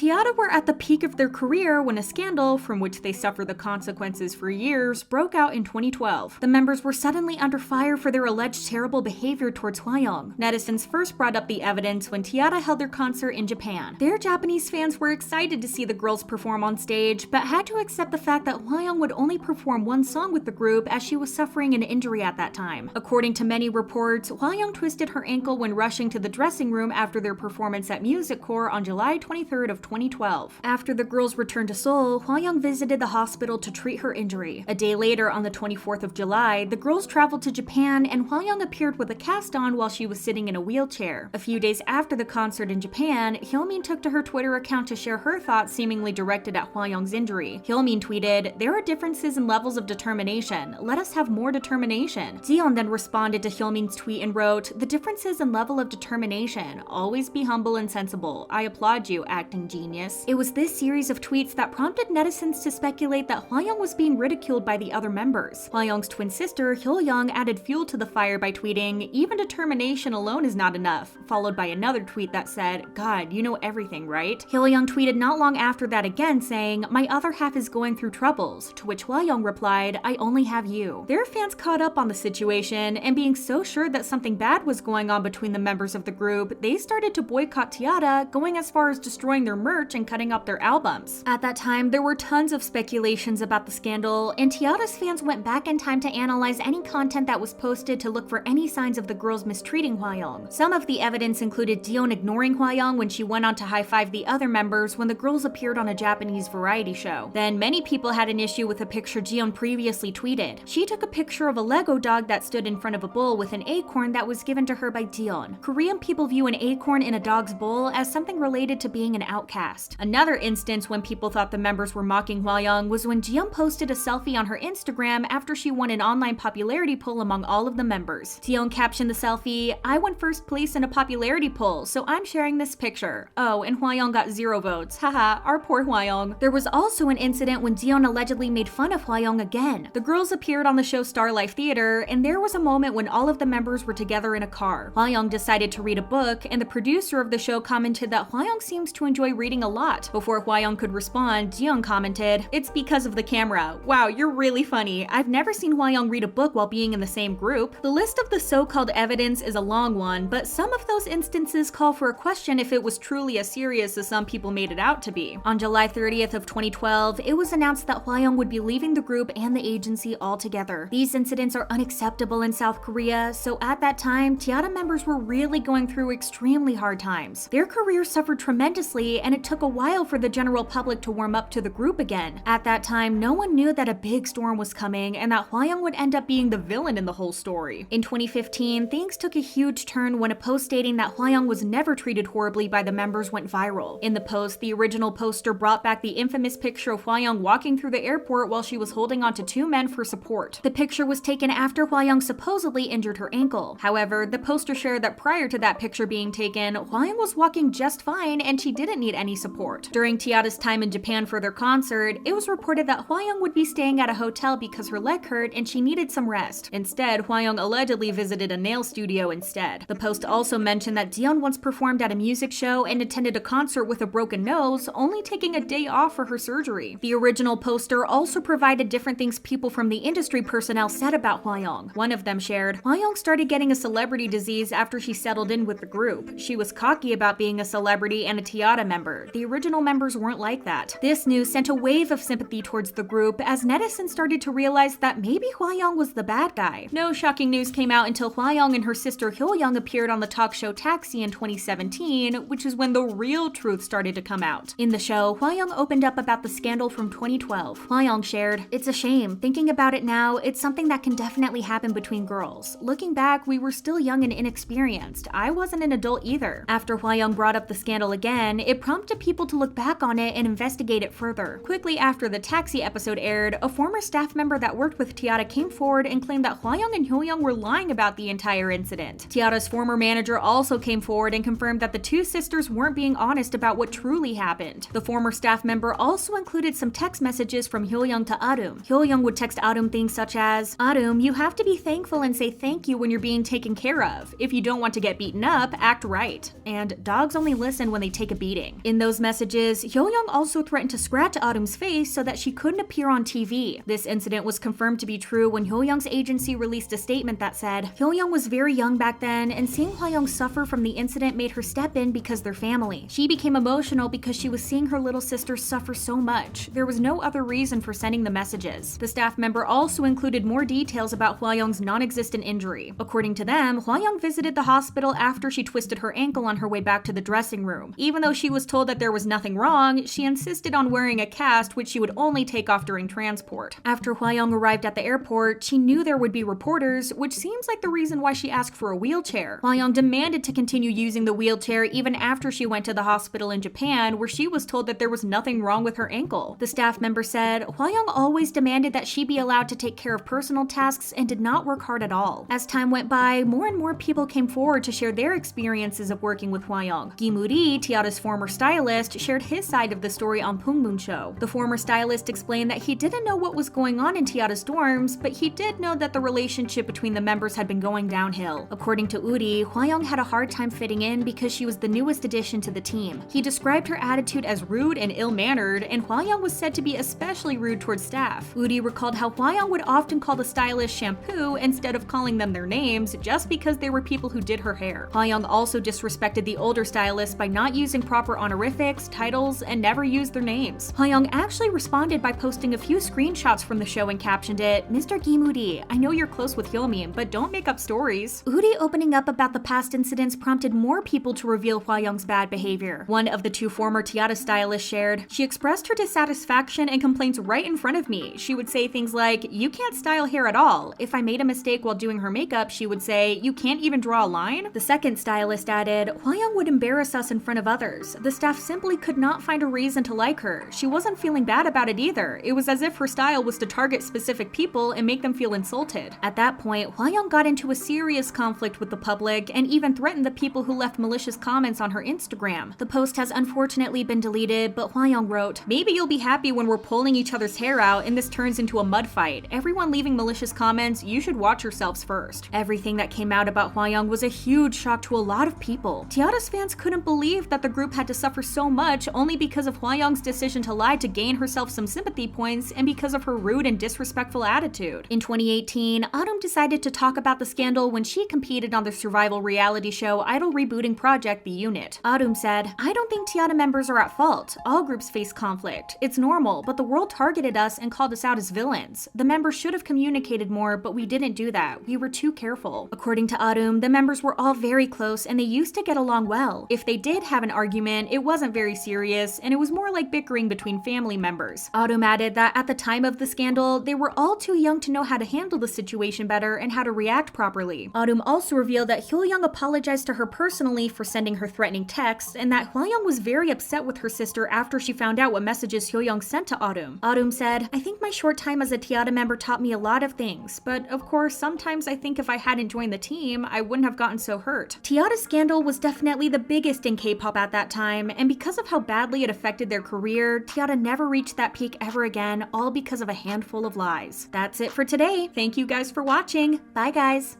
T-Ara were at the peak of their career when a scandal, from which they suffered the consequences for years, broke out in 2012. The members were suddenly under fire for their alleged terrible behavior towards Hwayoung. Netizens first brought up the evidence when T-Ara held their concert in Japan. Their Japanese fans were excited to see the girls perform on stage, but had to accept the fact that Hwayoung would only perform one song with the group as she was suffering an injury at that time. According to many reports, Hwayoung twisted her ankle when rushing to the dressing room after their performance at Music Core on July 23rd of 2012. After the girls returned to Seoul, Hwayoung visited the hospital to treat her injury. A day later, on the 24th of July, the girls traveled to Japan and Hwayoung appeared with a cast on while she was sitting in a wheelchair. A few days after the concert in Japan, Hyomin took to her Twitter account to share her thoughts seemingly directed at Hwayoung's injury. Hyomin tweeted, "There are differences in levels of determination. Let us have more determination." Jeon then responded to Hyomin's tweet and wrote, "The differences in level of determination. Always be humble and sensible. I applaud you, acting genius." It was this series of tweets that prompted netizens to speculate that Hwayoung was being ridiculed by the other members. Hwayoung's twin sister, Hwayoung, added fuel to the fire by tweeting, "Even determination alone is not enough," followed by another tweet that said, "God, you know everything, right?" Hwayoung tweeted not long after that again saying, "My other half is going through troubles," to which Hwayoung replied, "I only have you." Their fans caught up on the situation, and being so sure that something bad was going on between the members of the group, they started to boycott T-Ara, going as far as destroying their merch and cutting up their albums. At that time, there were tons of speculations about the scandal, and T-Ara's fans went back in time to analyze any content that was posted to look for any signs of the girls mistreating Hwayoung. Some of the evidence included Jeon ignoring Hwayoung when she went on to high-five the other members when the girls appeared on a Japanese variety show. Then many people had an issue with a picture Jeon previously tweeted. She took a picture of a Lego dog that stood in front of a bowl with an acorn that was given to her by Jeon. Korean people view an acorn in a dog's bowl as something related to being an outcast. Another instance when people thought the members were mocking Hwayoung was when Jeon posted a selfie on her Instagram after she won an online popularity poll among all of the members. Jeon captioned the selfie, "I won first place in a popularity poll, so I'm sharing this picture. Oh, and Hwayoung got 0 votes. Haha, our poor Hwayoung." There was also an incident when Jeon allegedly made fun of Hwayoung again. The girls appeared on the show Star Life Theater, and there was a moment when all of the members were together in a car. Hwayoung decided to read a book, and the producer of the show commented that Hwayoung seems to enjoy reading a lot. Before Hwayoung could respond, Jeon commented, "It's because of the camera. Wow, you're really funny. I've never seen Hwayoung read a book while being in the same group." The list of the so-called evidence is a long one, but some of those instances call for a question if it was truly as serious as some people made it out to be. On July 30th of 2012, it was announced that Hwayoung would be leaving the group and the agency altogether. These incidents are unacceptable in South Korea, so at that time, T-Ara members were really going through extremely hard times. Their careers suffered tremendously, and it took a while for the general public to warm up to the group again. At that time, no one knew that a big storm was coming and that Hwayoung would end up being the villain in the whole story. In 2015, things took a huge turn when a post stating that Hwayoung was never treated horribly by the members went viral. In the post, the original poster brought back the infamous picture of Hwayoung walking through the airport while she was holding onto 2 men for support. The picture was taken after Hwayoung supposedly injured her ankle. However, the poster shared that prior to that picture being taken, Hwayoung was walking just fine and she didn't need any support. During T-Ara's time in Japan for their concert, it was reported that Hwayoung would be staying at a hotel because her leg hurt and she needed some rest. Instead, Hwayoung allegedly visited a nail studio instead. The post also mentioned that Jeon once performed at a music show and attended a concert with a broken nose, only taking a day off for her surgery. The original poster also provided different things people from the industry personnel said about Hwayoung. One of them shared, "Hwayoung started getting a celebrity disease after she settled in with the group. She was cocky about being a celebrity and a T-Ara member. The original members weren't like that." This news sent a wave of sympathy towards the group as netizens started to realize that maybe Hwayoung was the bad guy. No shocking news came out until Hwayoung and her sister Hwayoung appeared on the talk show Taxi in 2017, which is when the real truth started to come out. In the show, Hwayoung opened up about the scandal from 2012. Hwayoung shared, "It's a shame. Thinking about it now, it's something that can definitely happen between girls. Looking back, we were still young and inexperienced. I wasn't an adult either." After Hwayoung brought up the scandal again, it prompted people to look back on it and investigate it further. Quickly after the Taxi episode aired, a former staff member that worked with T-Ara came forward and claimed that Hwayoung and Hwayoung were lying about the entire incident. T-Ara's former manager also came forward and confirmed that the two sisters weren't being honest about what truly happened. The former staff member also included some text messages from Hwayoung to Arum. Hwayoung would text Arum things such as, "Arum, you have to be thankful and say thank you when you're being taken care of. If you don't want to get beaten up, act right. And dogs only listen when they take a beating." In those messages, Hwayoung also threatened to scratch Adom's face so that she couldn't appear on TV. This incident was confirmed to be true when Hwayoung's agency released a statement that said, Hwayoung was very young back then, and seeing Hwayoung suffer from the incident made her step in because they're family. She became emotional because she was seeing her little sister suffer so much. There was no other reason for sending the messages. The staff member also included more details about Hwayoung's non-existent injury. According to them, Hwayoung visited the hospital after she twisted her ankle on her way back to the dressing room. Even though she was told that there was nothing wrong, she insisted on wearing a cast which she would only take off during transport. After Hwayoung arrived at the airport, she knew there would be reporters, which seems like the reason why she asked for a wheelchair. Hwayoung demanded to continue using the wheelchair even after she went to the hospital in Japan, where she was told that there was nothing wrong with her ankle. The staff member said, Hwayoung always demanded that she be allowed to take care of personal tasks and did not work hard at all. As time went by, more and more people came forward to share their experiences of working with Hwayoung. Gi-moo-ri, T-Ara's former stylist, shared his side of the story on Pungmoon Show. The former stylist explained that he didn't know what was going on in T-Ara's dorms, but he did know that the relationship between the members had been going downhill. According to Uri, Hwayoung had a hard time fitting in because she was the newest addition to the team. He described her attitude as rude and ill-mannered, and Hwayoung was said to be especially rude towards staff. Uri recalled how Hwayoung would often call the stylist shampoo instead of calling them their names just because they were people who did her hair. Hwayoung also disrespected the older stylist by not using proper honorifics, titles, and never used their names. Hwayoung actually responded by posting a few screenshots from the show and captioned it, Mr. Gi-moo-ri, I know you're close with Hyomin, but don't make up stories. Uri opening up about the past incidents prompted more people to reveal Hwayoung's bad behavior. One of the two former T-Ara stylists shared, she expressed her dissatisfaction and complaints right in front of me. She would say things like, you can't style hair at all. If I made a mistake while doing her makeup, she would say, you can't even draw a line? The second stylist added, Hwayoung would embarrass us in front of others. The staff simply could not find a reason to like her. She wasn't feeling bad about it either. It was as if her style was to target specific people and make them feel insulted. At that point, Hwayoung got into a serious conflict with the public and even threatened the people who left malicious comments on her Instagram. The post has unfortunately been deleted, but Hwayoung wrote, maybe you'll be happy when we're pulling each other's hair out and this turns into a mud fight. Everyone leaving malicious comments, you should watch yourselves first. Everything that came out about Hwayoung was a huge shock to a lot of people. T-Ara's fans couldn't believe that the group had to suffer so much only because of Hwayoung's decision to lie to gain herself some sympathy points and because of her rude and disrespectful attitude. In 2018, Atom decided to talk about the scandal when she competed on the survival reality show idol rebooting project The Unit. Atom said, I don't think T-Ara members are at fault. All groups face conflict. It's normal, but the world targeted us and called us out as villains. The members should have communicated more, but we didn't do that. We were too careful. According to Atom, the members were all very close and they used to get along well. If they did have an argument, it wasn't very serious, and it was more like bickering between family members. Atom added that at the time of the scandal, they were all too young to know how to handle the situation better and how to react properly. Atom also revealed that Hwayoung apologized to her personally for sending her threatening texts, and that Hwayoung was very upset with her sister after she found out what messages Hwayoung sent to Atom. Atom said, I think my short time as a T-Ara member taught me a lot of things, but of course, sometimes I think if I hadn't joined the team, I wouldn't have gotten so hurt. T-Ara's scandal was definitely the biggest in K-pop at that time, and because of how badly it affected their career, T-Ara never reached that peak ever again, all because of a handful of lies. That's it for today. Thank you guys for watching. Bye guys.